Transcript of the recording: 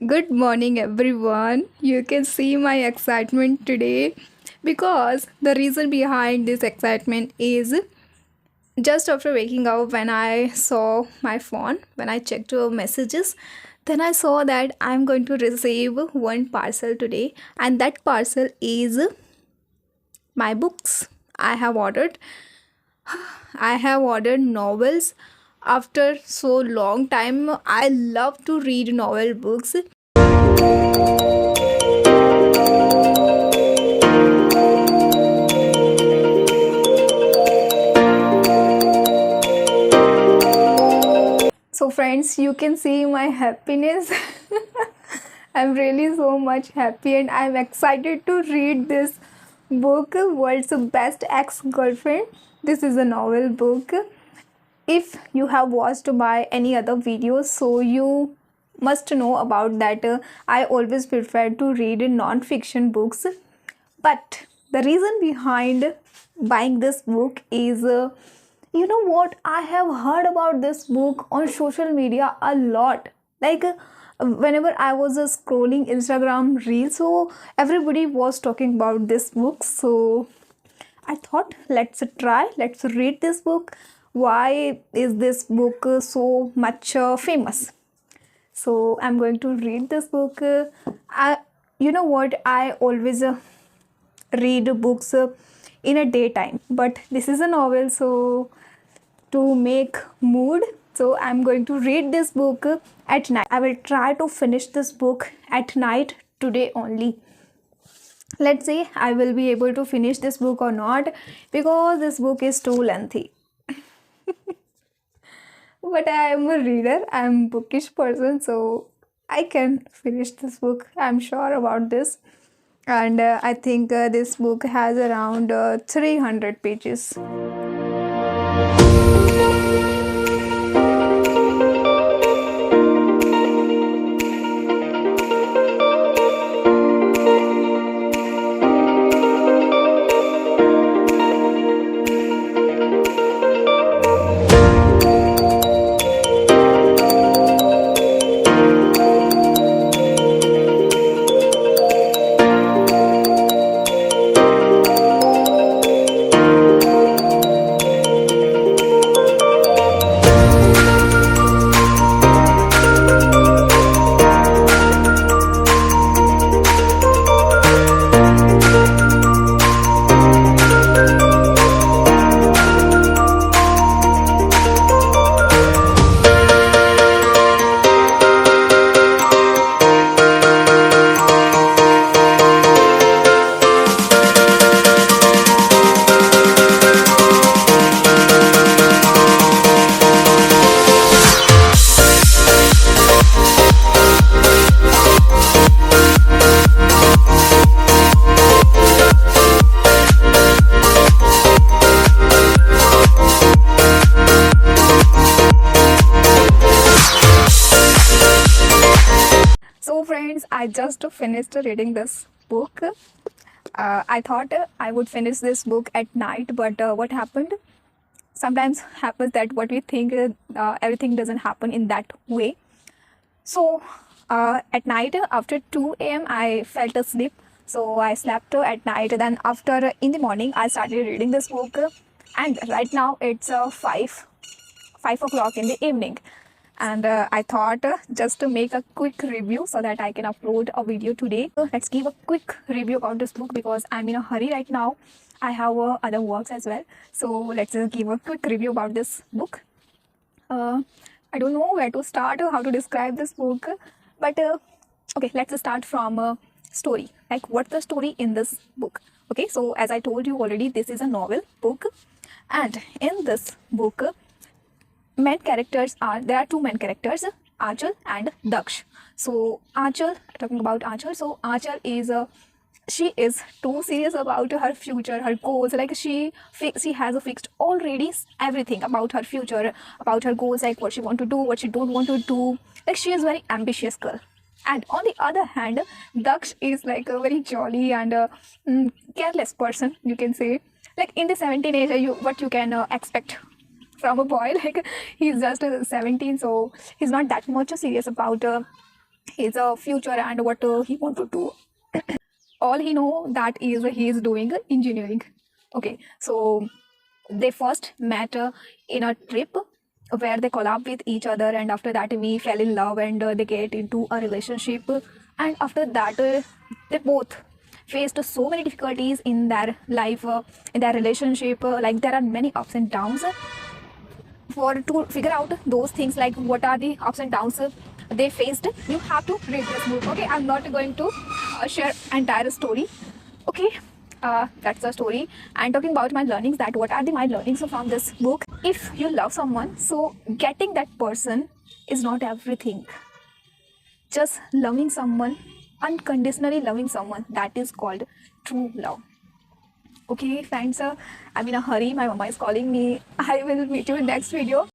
Good morning, everyone. You can see my excitement today because the reason behind this excitement is just after waking up, when I saw my phone, when I checked messages, then I saw that I'm going to receive one parcel today, and that parcel is my books. I have ordered. I have ordered novels after so long time. I love to read novel books. So, friends, you can see my happiness. I'm really so much happy and I'm excited to read this book, World's Best Ex Girlfriend. This is a novel book. If you have watched my any other videos, so you must know about that. I always prefer to read non-fiction books, but the reason behind buying this book is you know what, I have heard about this book on social media a lot. Like whenever I was scrolling Instagram reels, so everybody was talking about this book. So I thought, let's read this book. Why is this book so much famous? So I'm going to read this book. You know what? I always read books in a daytime, but this is a novel, so to make mood, so I'm going to read this book at night. I will try to finish this book at night today only. Let's see I will be able to finish this book or not, because this book is too lengthy. But I am a reader, I'm a bookish person, so I can finish this book, I'm sure about this. And I think this book has around 300 pages. So, friends, I just finished reading this book. I thought I would finish this book at night, but what happened? Sometimes happens that what we think, everything doesn't happen in that way. So, at night after 2 a.m., I felt asleep. So, I slept at night. Then, after in the morning, I started reading this book. And right now, it's 5 o'clock in the evening. And I thought just to make a quick review so that I can upload a video today. So let's give a quick review about this book because I'm in a hurry right now. I have other works as well. So let's give a quick review about this book. I don't know where to start or how to describe this book, but okay, let's start from a story. Like, what's the story in this book? Okay, so as I told you already, this is a novel book, and in this book, there are two main characters, Aanchal and Daksh. So Aanchal, talking about Aanchal, so Aanchal is she is too serious about her future, her goals. Like she has a fixed already everything about her future, about her goals, like what she want to do, what she don't want to do. Like, she is very ambitious girl. And on the other hand, Daksh is like a very jolly and careless person, you can say. Like, in the 17 age, what you can expect from a boy. Like, he's just 17, so he's not that much serious about his future and what he want to do. All he know that is he is doing engineering. Okay, so they first met in a trip where they collab with each other, and after that we fell in love, and they get into a relationship. And after that they both faced so many difficulties in their life, in their relationship, like there are many ups and downs. For to figure out those things, like what are the ups and downs they faced, you have to read this book. Okay, I'm not going to share entire story. Okay, that's the story. And talking about my learnings, that what are the my learnings from this book. If you love someone, so getting that person is not everything. Just loving someone, unconditionally loving someone, that is called true love. Okay, friends, I'm in a hurry, my mama is calling me. I will meet you in next video.